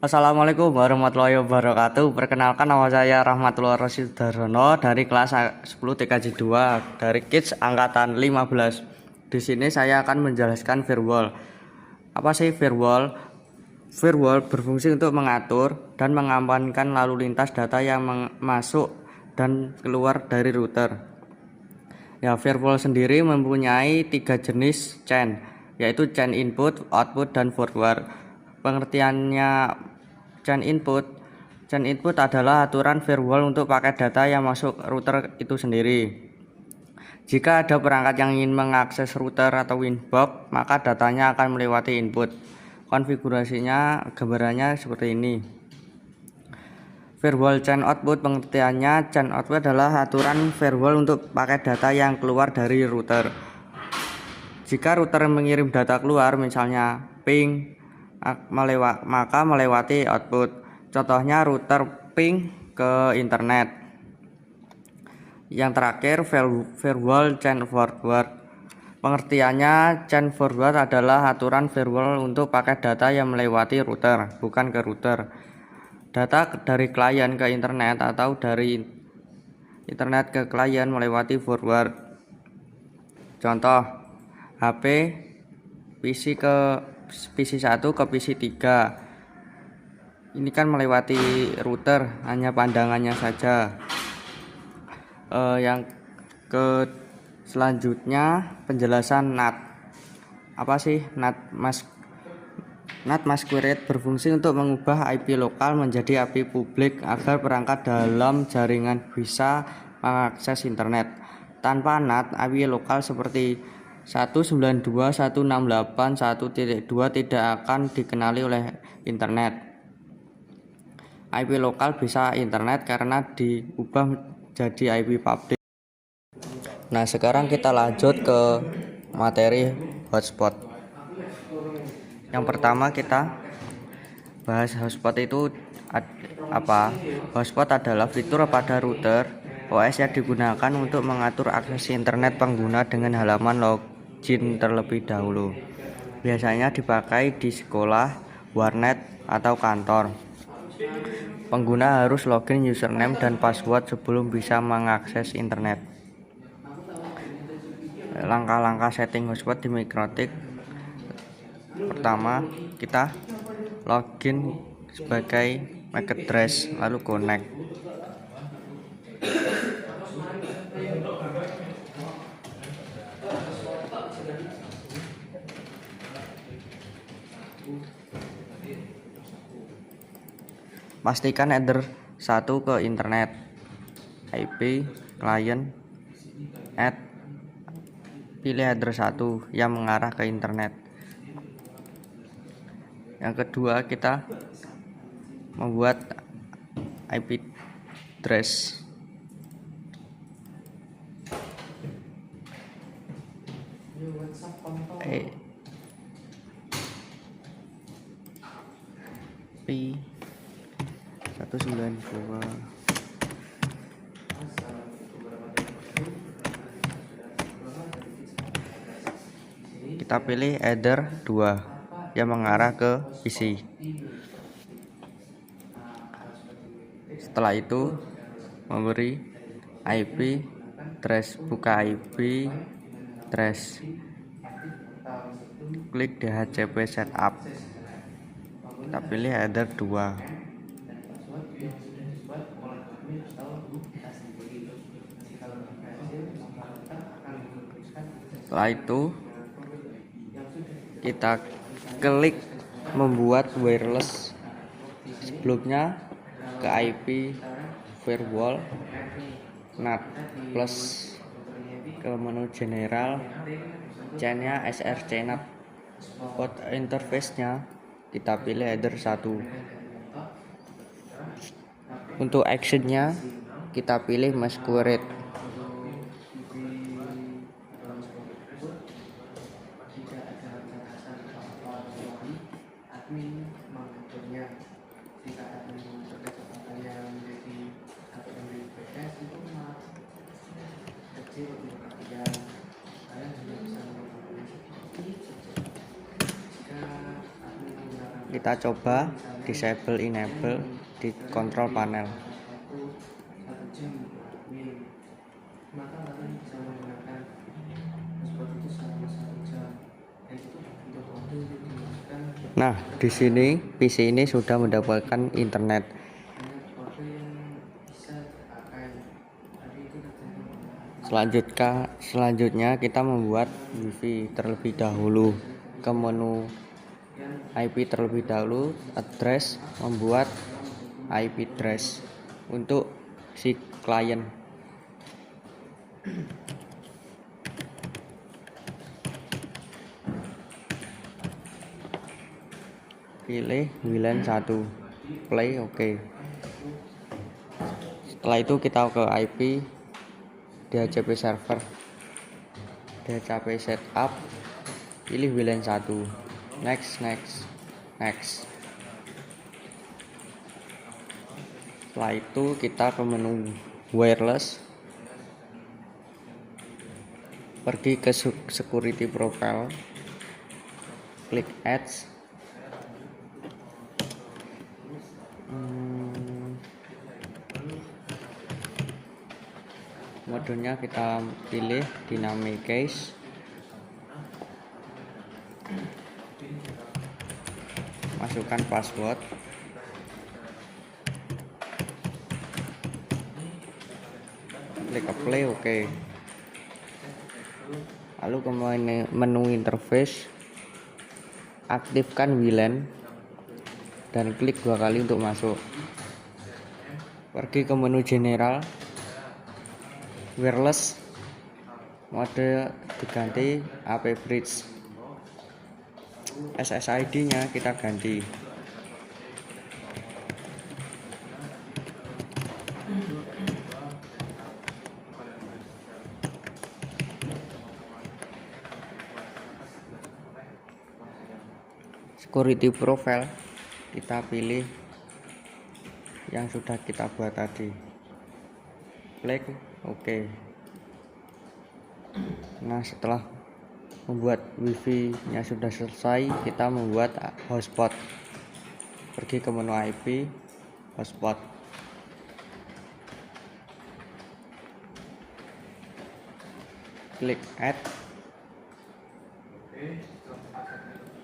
Assalamualaikum warahmatullahi wabarakatuh. Perkenalkan, nama saya Rahmatullah Rasid Darono dari kelas 10 TKJ 2 dari Kids angkatan 15. Di sini saya akan menjelaskan firewall. Apa sih firewall? Firewall berfungsi untuk mengatur dan mengamankan lalu lintas data yang masuk dan keluar dari router. Ya, firewall sendiri mempunyai 3 jenis chain, yaitu chain input, output, dan forward. Pengertiannya chain input adalah aturan firewall untuk paket data yang masuk router itu sendiri. Jika ada perangkat yang ingin mengakses router atau inbox, maka datanya akan melewati input. Konfigurasinya gambarannya seperti ini. Firewall chain output, pengertiannya chain output adalah aturan firewall untuk paket data yang keluar dari router. Jika router mengirim data keluar, misalnya ping, maka melewati output. Contohnya router ping ke internet. Yang terakhir, firewall chain forward. Pengertiannya chain forward adalah aturan firewall untuk paket data yang melewati router, bukan ke router. Data dari klien ke internet atau dari internet ke klien melewati forward. Contoh, HP PC 1 ke PC 3. Ini kan melewati router, hanya pandangannya saja. Yang selanjutnya penjelasan NAT. Apa sih NAT? NAT masquerade berfungsi untuk mengubah IP lokal menjadi IP publik agar perangkat dalam jaringan bisa mengakses internet. Tanpa NAT, IP lokal seperti 192.168.1.2 tidak akan dikenali oleh internet. IP lokal bisa internet karena diubah jadi IP publik. Nah, sekarang kita lanjut ke materi hotspot. Yang pertama kita bahas hotspot itu apa? Hotspot adalah fitur pada router OS yang digunakan untuk mengatur akses internet pengguna dengan halaman login terlebih dahulu. Biasanya dipakai di sekolah, warnet, atau kantor. Pengguna harus login username dan password sebelum bisa mengakses internet. Langkah-langkah setting hotspot di Mikrotik. Pertama, kita login sebagai MAC address, lalu connect. Pastikan header 1 ke internet, IP, client, add, pilih header 1 yang mengarah ke internet. Yang kedua, kita membuat IP address. IP 192. Kita pilih header 2 yang mengarah ke PC. Setelah itu memberi IP address, buka IP address, klik DHCP setup, kita pilih header 2. Setelah itu kita klik membuat wireless. Sebelumnya ke IP firewall NAT plus ke menu general, chainnya SRC NAT. Port interface-nya kita pilih header 1. Untuk actionnya kita pilih masquerade. Kita coba disable enable di control panel. Nah, di sini PC ini sudah mendapatkan internet. Selanjutnya kita membuat WiFi terlebih dahulu. Ke menu IP terlebih dahulu, address, membuat IP address untuk si klien. Pilih WLAN 1, play, oke. Setelah itu kita ke IP DHCP server, DHCP setup, pilih WLAN 1, next. Setelah itu kita ke menu wireless, pergi ke security profile, klik add, modenya kita pilih dynamic case, masukkan password, klik apply, oke. Lalu ke menu interface, aktifkan WLAN dan klik 2 kali untuk masuk. Pergi ke menu general, wireless, mode diganti AP bridge, SSID nya kita ganti. Security profile kita pilih yang sudah kita buat tadi, klik oke. Nah, setelah membuat WiFi nya sudah selesai, kita membuat hotspot. Pergi ke menu IP hotspot, klik add,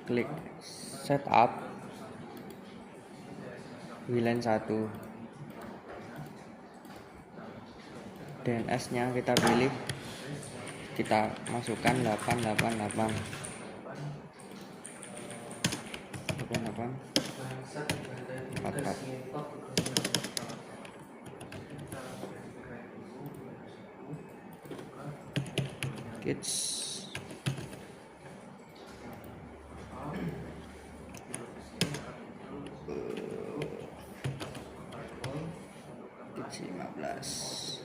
klik setup WLAN 1, DNS nya kita pilih, kita masukkan 888 44. Kids 15.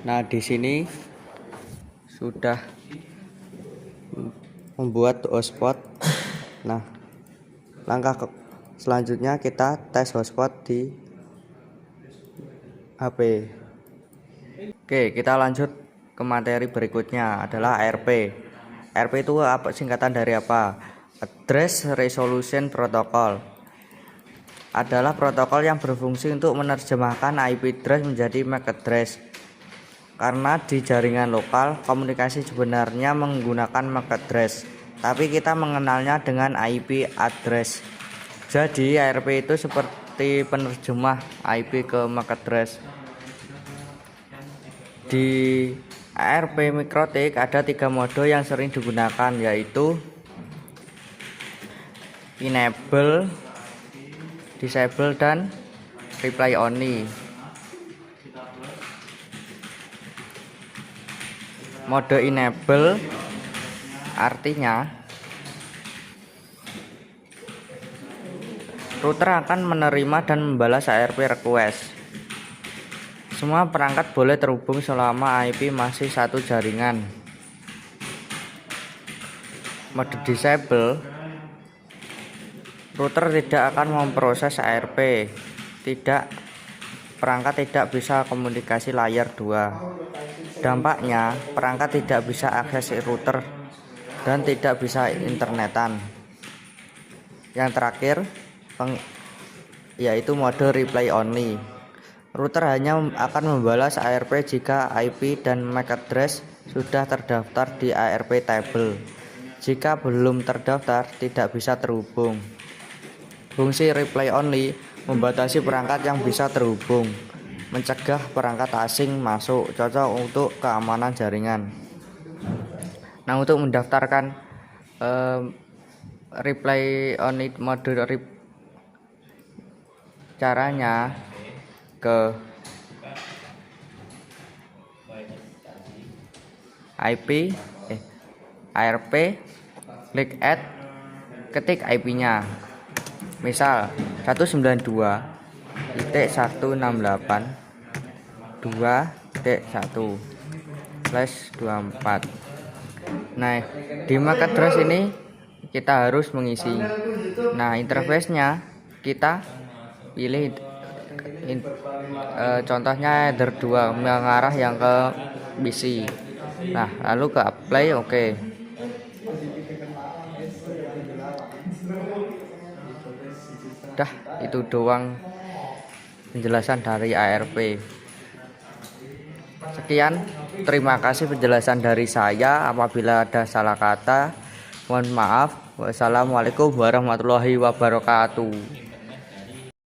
Nah, di sini sudah membuat hotspot. Nah, langkah selanjutnya kita tes hotspot di HP. Oke, kita lanjut ke materi berikutnya adalah ARP. ARP itu apa, singkatan dari apa? Address Resolution Protocol. Adalah protokol yang berfungsi untuk menerjemahkan IP address menjadi MAC address. Karena di jaringan lokal, komunikasi sebenarnya menggunakan MAC address, tapi kita mengenalnya dengan IP address. Jadi ARP itu seperti penerjemah IP ke MAC address. Di ARP MikroTik ada 3 mode yang sering digunakan, yaitu enable, disable, dan reply only. Mode enable artinya router akan menerima dan membalas ARP request. Semua perangkat boleh terhubung selama IP masih satu jaringan. Mode disable, router tidak akan memproses ARP. Perangkat tidak bisa komunikasi layer 2. Dampaknya, perangkat tidak bisa akses router dan tidak bisa internetan. Yang terakhir yaitu mode replay only. Router hanya akan membalas ARP jika IP dan MAC address sudah terdaftar di ARP table. Jika belum terdaftar, tidak bisa terhubung. Fungsi replay only membatasi perangkat yang bisa terhubung, mencegah perangkat asing masuk, cocok untuk keamanan jaringan. Nah, untuk mendaftarkan replay only mode caranya ke ARP, klik add, ketik IP-nya, misal 192.168.2.1/24. Nah, di MAC address ini kita harus mengisi. Nah, interface-nya kita pilih contohnya header 2 mengarah yang ke PC. Nah, lalu ke apply, oke. Dah, itu doang penjelasan dari ARP. Sekian, terima kasih penjelasan dari saya. Apabila ada salah kata, mohon maaf. Wassalamualaikum warahmatullahi wabarakatuh.